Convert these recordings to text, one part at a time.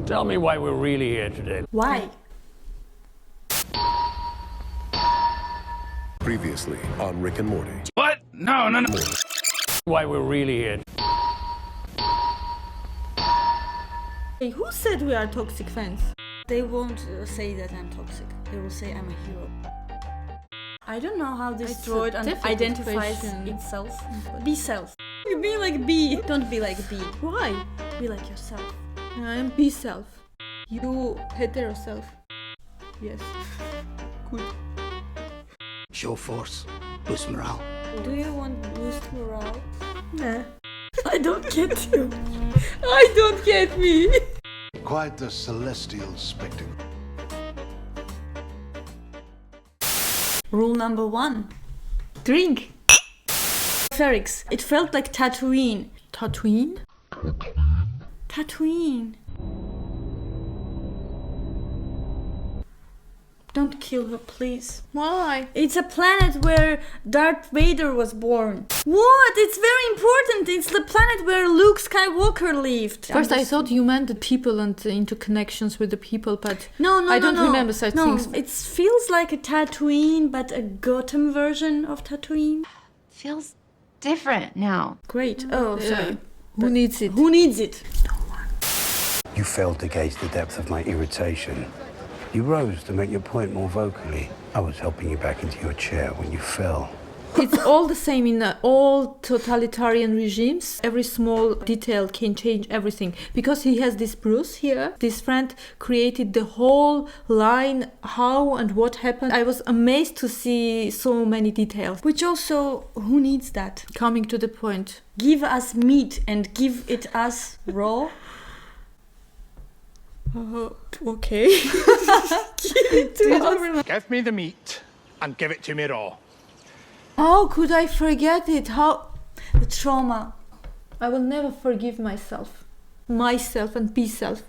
Tell me why we're really here today. Why? Previously on Rick and Morty. What? No. Why we're really here. Hey, who said we are toxic fans? They won't say that I'm toxic. They will say I'm a hero. I don't know how this droid identifies itself. Be self. You be like B. Don't be like B. Why? Be like yourself. I'm B self. You hetero self. Yes. Good. Show force. Boost morale. Do you want boost morale? Nah. I don't get you. I don't get me. Quite the celestial spectacle. Rule number 1. Drink. Ferrix. It felt like Tatooine. Tatooine? Tatooine. Don't kill her, please. Why? It's a planet where Darth Vader was born. What? It's very important. It's the planet where Luke Skywalker lived. First, I thought you meant the people and interconnections with the people, but No, I don't remember such things. It feels like a Tatooine, but a Gotham version of Tatooine. Feels different now. Great. Oh, sorry. Who needs it? Who needs it? You failed to gauge the depth of my irritation. You rose to make your point more vocally. I was helping you back into your chair when you fell. It's all the same in all totalitarian regimes. Every small detail can change everything. Because he has this Bruce here, this friend created the whole line, how and what happened. I was amazed to see so many details. Which also, who needs that? Coming to the point. Give us meat and give it us raw. Okay. Give it to us. Give me the meat and give it to me raw. How could I forget it? How? The trauma. I will never forgive myself. Myself and be self.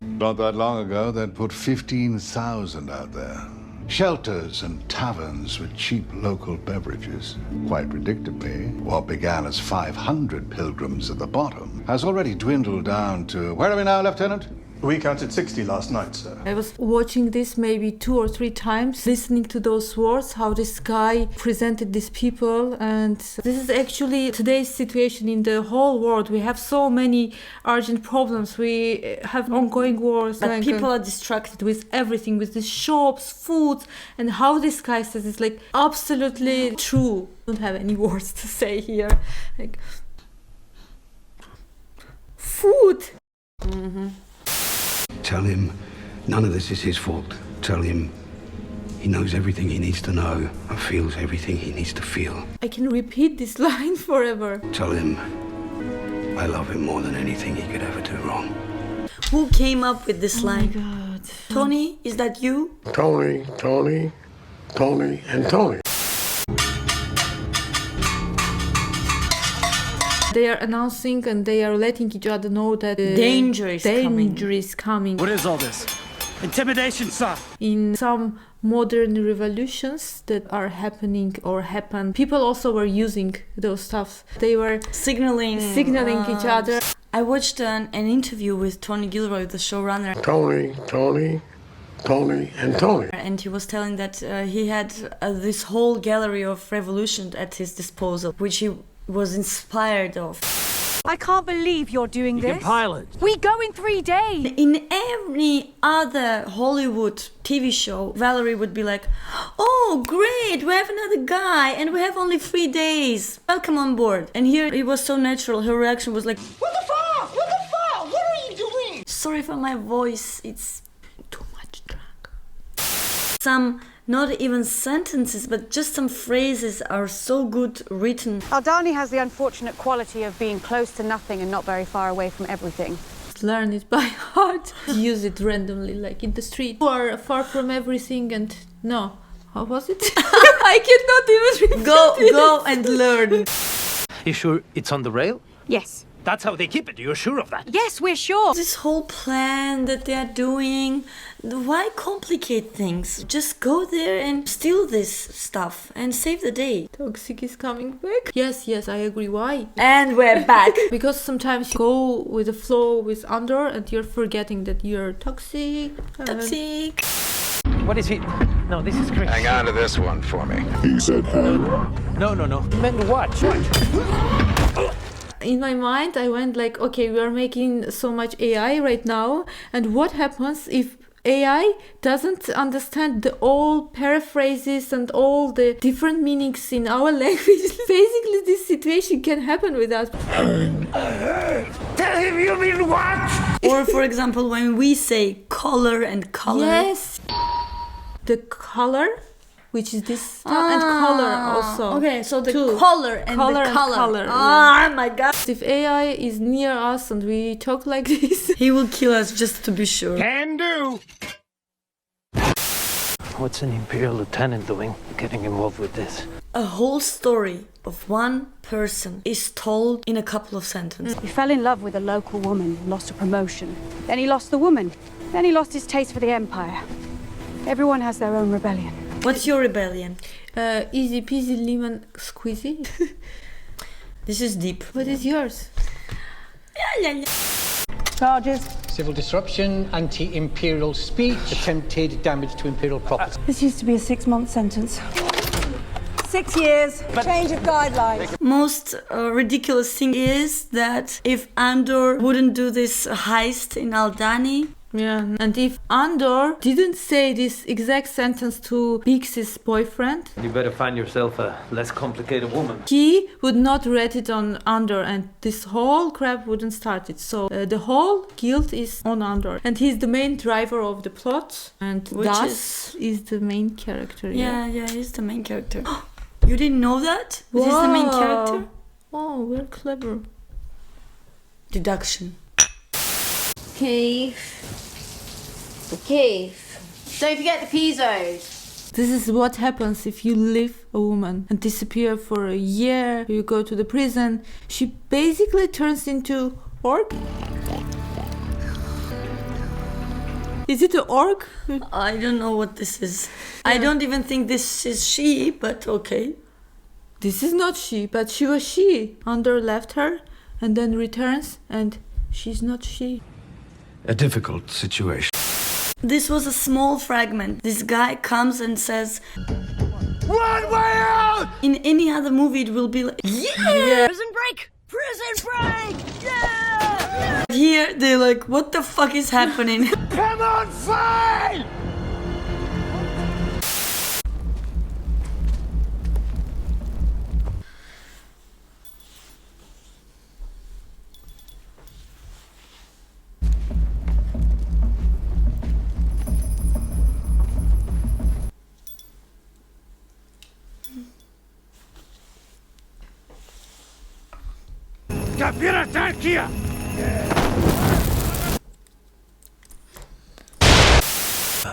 Not that long ago, they'd put 15,000 out there. Shelters and taverns with cheap local beverages. Quite predictably, what began as 500 pilgrims at the bottom has already dwindled down to... Where are we now, Lieutenant? We counted 60 last night, sir. I was watching this maybe 2 or 3 times, listening to those words, how this guy presented these people. And this is actually today's situation in the whole world. We have so many urgent problems. We have ongoing wars. But people are distracted with everything, with the shops, foods, and how this guy says it's like absolutely true. I don't have any words to say here. Like, food. Mm-hmm. Tell him none of this is his fault. Tell him he knows everything he needs to know and feels everything he needs to feel. I can repeat this line forever. Tell him I love him more than anything he could ever do wrong. Who came up with this line? Oh my God. Tony, is that you? Tony, and Tony. They are announcing and they are letting each other know that danger is coming. What is all this? Intimidation, sir. In some modern revolutions that are happening or happen, people also were using those stuff. They were signaling each other. I watched an interview with Tony Gilroy, the showrunner. Tony, and Tony. And he was telling that he had this whole gallery of revolution at his disposal, which he was inspired of. I can't believe you're doing this. You can pilot. We go in 3 days. In every other Hollywood TV show, Valerie would be like, oh great, we have another guy and we have only 3 days. Welcome on board. And here it was so natural. Her reaction was like, What the fuck? What are you doing? Sorry for my voice, it's too much drunk. Some not even sentences, but just some phrases are so good written. Aldani has the unfortunate quality of being close to nothing and not very far away from everything. Learn it by heart. Use it randomly, like in the street. You are far from everything and no. How was it? I cannot even repeat Go and learn. You sure it's on the rail? Yes. That's how they keep it. You're sure of that? Yes, we're sure. This whole plan that they are doing, why complicate things? Just go there and steal this stuff and save the day. Toxic is coming back. Yes, I agree. Why? And we're back. Because sometimes you go with the flow with Andor and you're forgetting that you're toxic. Toxic. What is it? No, this is Chris. Hang on to this one for me. He said, hey. No. Men, watch. In my mind, I went like, okay, we are making so much AI right now, and what happens if AI doesn't understand the all paraphrases and all the different meanings in our language? Basically, this situation can happen without. Tell him you mean what? Or for example, when we say color and color. Yes. The color, which is this, and color also. Okay, so the Two. color and Color the and color. color, Oh my god. If AI is near us and we talk like this, He will kill us just to be sure. Can do. What's an Imperial lieutenant doing getting involved with this? A whole story of one person is told in a couple of sentences. He fell in love with a local woman, lost a promotion. Then he lost the woman. Then he lost his taste for the Empire. Everyone has their own rebellion. What's your rebellion? easy peasy lemon squeezy. This is deep. What is yours? Charges: civil disruption, anti-imperial speech, attempted damage to imperial property. This used to be a 6-month sentence. 6 years. Change of guidelines. Most ridiculous thing is that if Andor wouldn't do this heist in Aldhani, yeah, and if Andor didn't say this exact sentence to Bix's boyfriend, You better find yourself a less complicated woman. he would not read it on Andor and this whole crap wouldn't start it. So the whole guilt is on Andor. And he's the main driver of the plot. And Which thus is the main character. yeah, he's the main character. You didn't know that? This is the main character? Oh, we're clever. Deduction. Keith. Don't forget the pizzos. This is what happens if you leave a woman and disappear for a year. You go to the prison. She basically turns into orc. Is it an orc? I don't know what this is. I don't even think this is she, but okay. This is not she, but she was she. Andor left her and then returns and she's not she. A difficult situation. This was a small fragment. This guy comes and says, One way out! in any other movie it will be like, yeah! Prison break! Prison break! Yeah! Here they're like, what the fuck is happening? Come on, fine!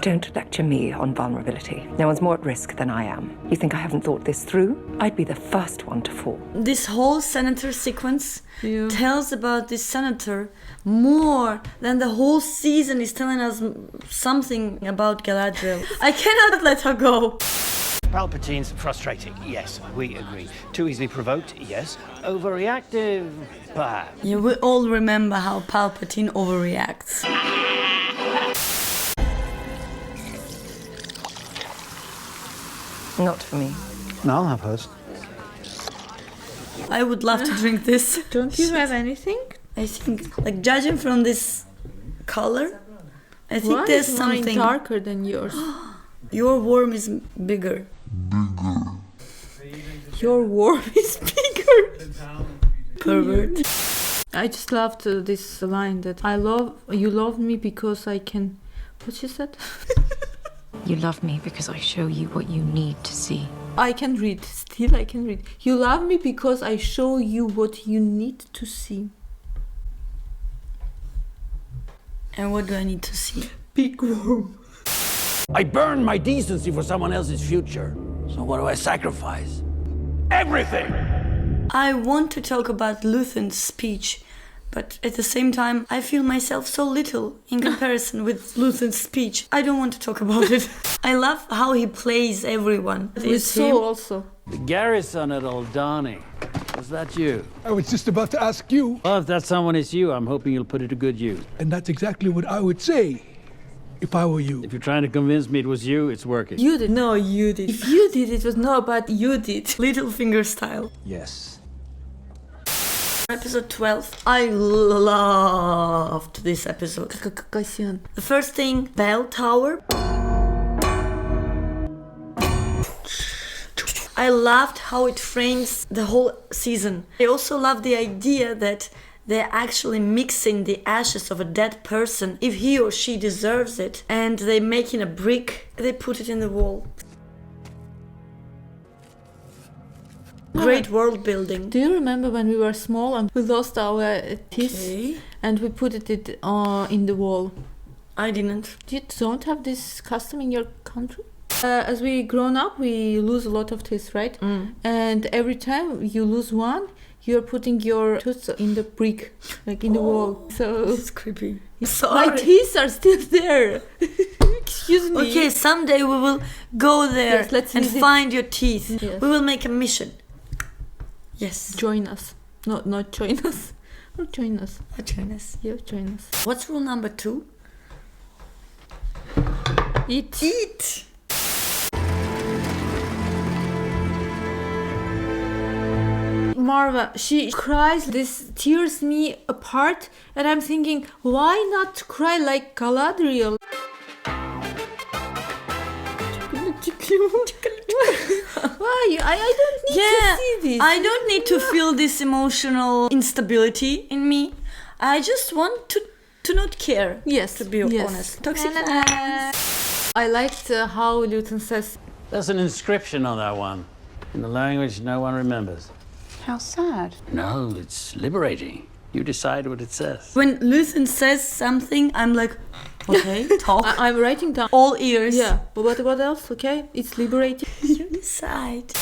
Don't lecture me on vulnerability. No one's more at risk than I am. You think I haven't thought this through? I'd be the first one to fall. This whole senator sequence tells about this senator more than the whole season is telling us something about Galadriel. I cannot let her go. Palpatine's frustrating, yes, we agree. Too easily provoked, yes. Overreactive, perhaps. Yeah, we all remember how Palpatine overreacts. Not for me. No, I'll have hers. I would love to drink this. Don't you have anything? I think, like, judging from this color, I think Why there's is mine something darker than yours? Your worm is bigger. Your worm is bigger. Pervert. I just loved this line that you love me because I can. What she said? You love me because I show you what you need to see. I can read. Still, I can read. You love me because I show you what you need to see. And what do I need to see? Big worm. I burned my decency for someone else's future. So what do I sacrifice? Everything! I want to talk about Luthen's speech But at the same time, I feel myself so little in comparison with Luthen's speech. I don't want to talk about it. I love how he plays everyone. With soul also. The garrison at Aldani. Was that you? I was just about to ask you. Well, if that someone is you, I'm hoping you'll put it to good use. And that's exactly what I would say if I were you. If you're trying to convince me it was you, it's working. You did. No, you did. If you did, it was no, but you did. Littlefinger style. Yes. Episode 12. I loved this episode. The first thing, bell tower. I loved how it frames the whole season. I also love the idea that they're actually mixing the ashes of a dead person if he or she deserves it, and they making a brick, they put it in the wall. Great world building. Do you remember when we were small and we lost our teeth and we put it in the wall? I didn't. You don't have this custom in your country? As we grown up, we lose a lot of teeth, right? And every time you lose one, you're putting your tooth in the brick, like in the wall. So it's creepy. Sorry. My teeth are still there. Excuse me. Okay, someday we will go there and visit. find your teeth. Yes. We will make a mission. Yes. Join us. No, not join us. Or join us. Or join us. Yeah, join us. What's rule number 2? Eat. Eat. Marva, she cries, this tears me apart, and I'm thinking, why not cry like Galadriel? Why? I don't need to see this. I don't need to feel this emotional instability in me. I just want to not care. Yes, to be honest. Toxic fans. I liked how Luthen says, There's an inscription on that one, in the language no one remembers. How sad. No, it's liberating. You decide what it says. When Luthen says something, I'm like, okay, talk. I'm writing down. All ears. Yeah, but what else? Okay, it's liberating. You decide.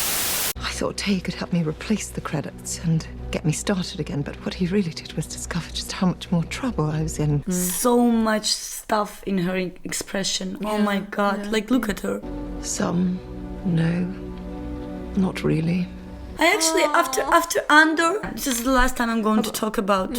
I thought Tay could help me replace the credits and get me started again, but what he really did was discover just how much more trouble I was in. So much stuff in her expression. Oh my god, like look at her. Some, no, not really. I actually, after Andor, this is the last time I'm going to talk about.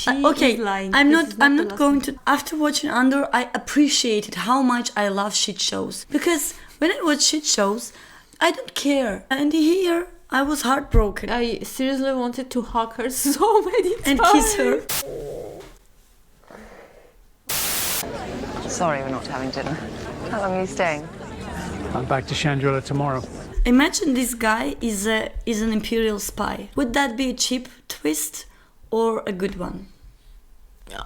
Okay, I'm not going to. After watching Andor, I appreciated how much I love shit shows, because when I watch shit shows, I don't care. And here, I was heartbroken. I seriously wanted to hug her so many times. And kiss her. Sorry, we're not having dinner. How long are you staying? I'm back to Chandrila tomorrow. Imagine this guy is an Imperial spy. Would that be a cheap twist or a good one?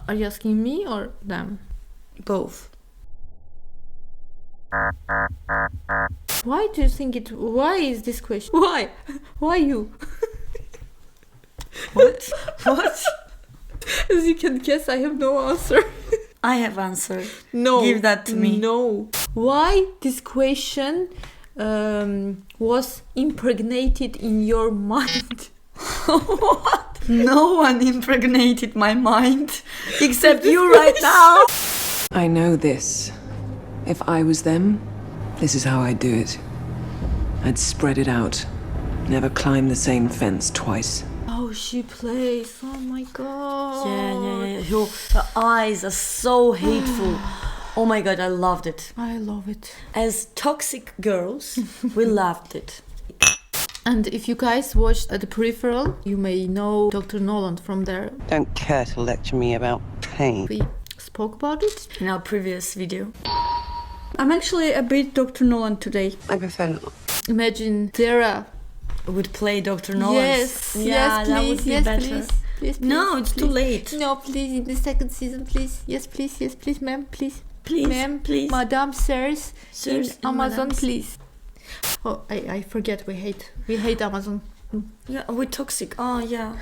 Are you asking me or them? Both. Why do you think it? Why is this question? Why? Why you? What? What? As you can guess, I have no answer. I have answer. No. Give that to me. No. Why this question was impregnated in your mind? What? No one impregnated my mind except you right now. I know this. If I was them, this is how I'd do it. I'd spread it out. Never climb the same fence twice. Oh, she plays. Oh my god. Yeah. Her eyes are so hateful. Oh my god, I loved it. I love it. As toxic girls, we loved it. And if you guys watched The Peripheral, you may know Dr. Nolan from there. Don't care to lecture me about pain. We spoke about it in our previous video. I'm actually a bit Dr. Nolan today. I prefer not. Imagine Dedra would play Dr. Nolan. Yes, yeah, yes, that please, would be yes, better. Please, no, it's too late. No, please, in the second season, please. Yes, please, ma'am, please. Please, ma'am, please. Madame, sirs, in Amazon, madams. please. Oh, I forget. We hate Amazon. Yeah, we're toxic. Oh, yeah.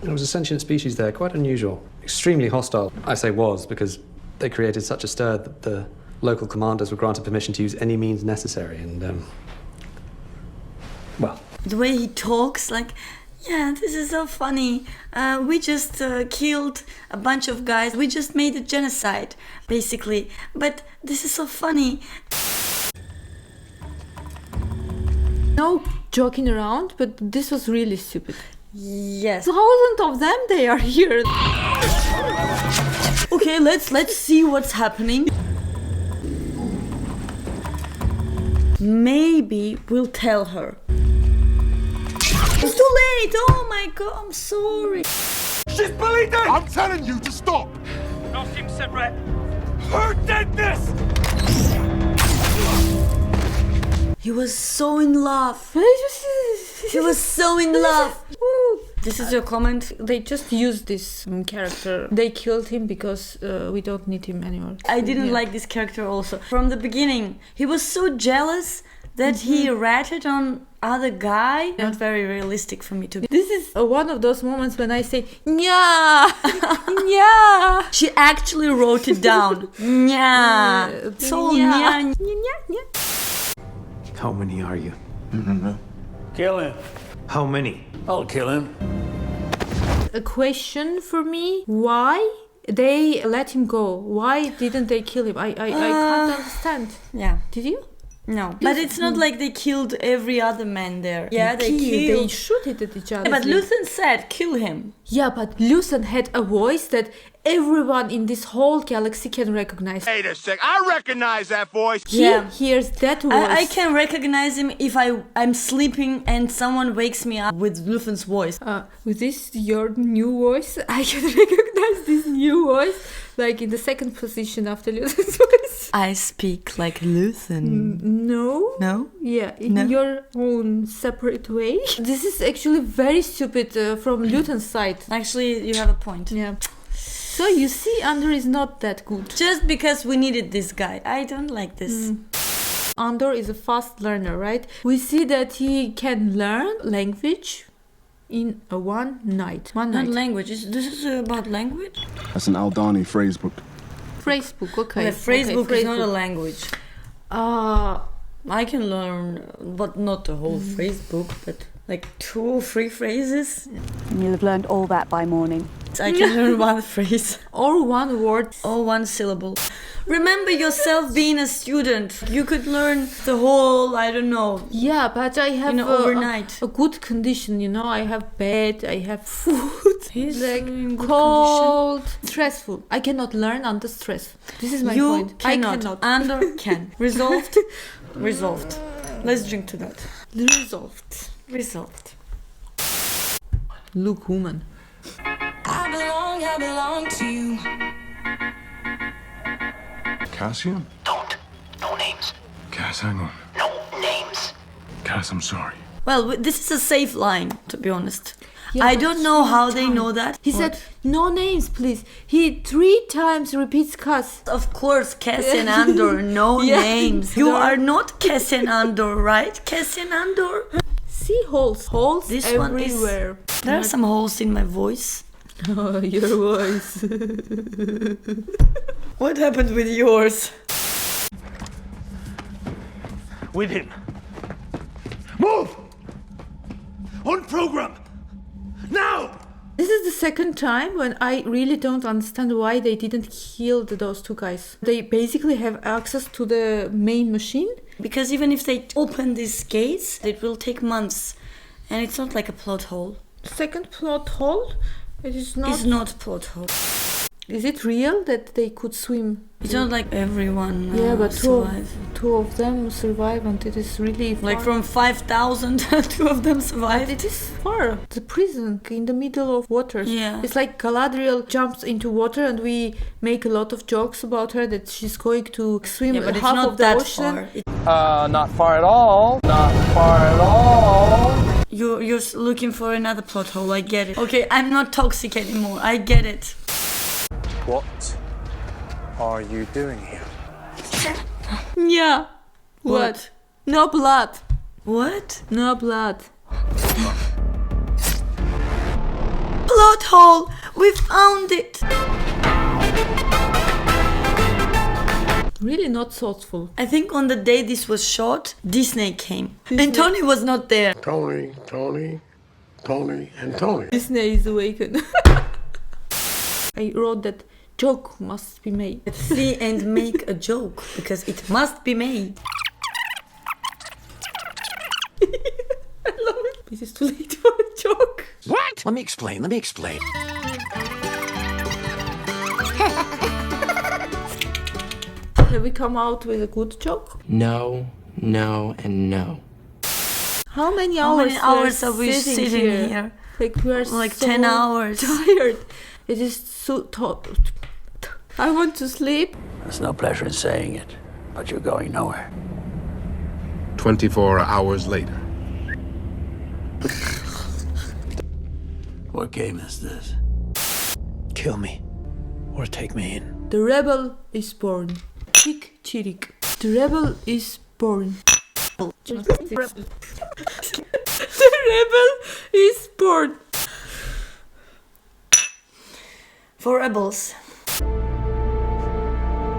There was a sentient species there, quite unusual, extremely hostile. I say was because they created such a stir that the local commanders were granted permission to use any means necessary. And well, the way he talks, like, Yeah, this is so funny. We just killed a bunch of guys. We just made a genocide, basically. But this is so funny. No joking around, but this was really stupid. Yes. Thousands of them, they are here. Okay, let's see what's happening. Maybe we'll tell her. It's too late! Oh my god, I'm sorry. She's bleeding! I'm telling you to stop! Nothing separate. Who did this? He was so in love. He was so in love. This is your comment? They just used this character. They killed him because we don't need him anymore. I didn't like this character also. From the beginning, he was so jealous that he ratted on other guy. Not very realistic for me to be. This is one of those moments when I say, Nya! Nya! She actually wrote it down. Nya! So nya. How many are you? Kill him. How many? I'll kill him. A question for me, why they let him go? Why didn't they kill him? I can't understand. Yeah. Did you? No. But it's not like they killed every other man there. Yeah, they killed. They shoot it at each other. But Luthen said, kill him. Yeah, but Luthen had a voice that everyone in this whole galaxy can recognize. Wait a sec, I recognize that voice. He hears that voice. I can recognize him if I'm sleeping and someone wakes me up with Luthen's voice. With this, your new voice, I can recognize this new voice, like in the second position after Luthen's voice. I speak like Luthen. No. No? Yeah, in your own separate way. This is actually very stupid from Luthen's side. Actually, you have a point. Yeah. So you see, Andor is not that good. Just because we needed this guy. I don't like this. Andor is a fast learner, right? We see that he can learn language in one night. Not language. This is about language? That's an Aldani phrase book. Phrase book, okay. The phrase book is not a book. language. I can learn, but not the whole phrase book, but like 2 or 3 phrases. And you'll have learned all that by morning. I can learn one phrase. Or one word. Or one syllable. Remember yourself being a student. You could learn the whole, I don't know. Yeah, but I have overnight. A good condition, you know. I have bed, I have food. He's like in good cold, stressful. I cannot learn under stress. This is my point. Cannot. I cannot. Andor can. Resolved? Resolved. Let's drink to that. Resolved. Resolved. Look, woman. I belong to you. Cassian? Don't. No names. Cass, hang on. No names. Cass, I'm sorry. Well, this is a safe line, to be honest. Yeah, I don't know how they know that. He said, no names, please. He 3 times repeats Cass. Of course, Cassian Andor, no names. You are not Cassian Andor, right? Cassian Andor? See holes. Holes this everywhere. There are some holes in my voice. Oh, your voice. What happened with yours? With him. Move! On program! Now! This is the second time when I really don't understand why they didn't kill those 2 guys. They basically have access to the main machine. Because even if they open this gates, it will take months. And it's not like a plot hole. Second plot hole? It is not. It's not plot hole. Is it real that they could swim? It's not like everyone yeah, but survive. Two of them survive, and it is really far. Like from 5,000, 2 of them survive. It is far. The prison in the middle of waters. Yeah. It's like Galadriel jumps into water, and we make a lot of jokes about her that she's going to swim but half it's not of the that ocean. Far. Not far at all. Not far at all. You're looking for another plot hole. I get it. Okay, I'm not toxic anymore. I get it. What are you doing here? Yeah. What? No blood. What? No blood. Plot hole! We found it! Really not thoughtful. I think on the day this was shot, Disney came. And Tony was not there. Tony, Tony, and Tony. Disney is awakened. I wrote that joke must be made. See and make a joke, because it must be made. I love it. This is too late for a joke. What? Let me explain. Have we come out with a good joke? No, no, and no. How many hours are we sitting here? Like we are like so 10 hours. Tired. It is so I want to sleep. There's no pleasure in saying it, but you're going nowhere. 24 hours later. What game is this? Kill me, or take me in. The rebel is born. Chick chirik. The rebel is born. The rebel is born. For rebels,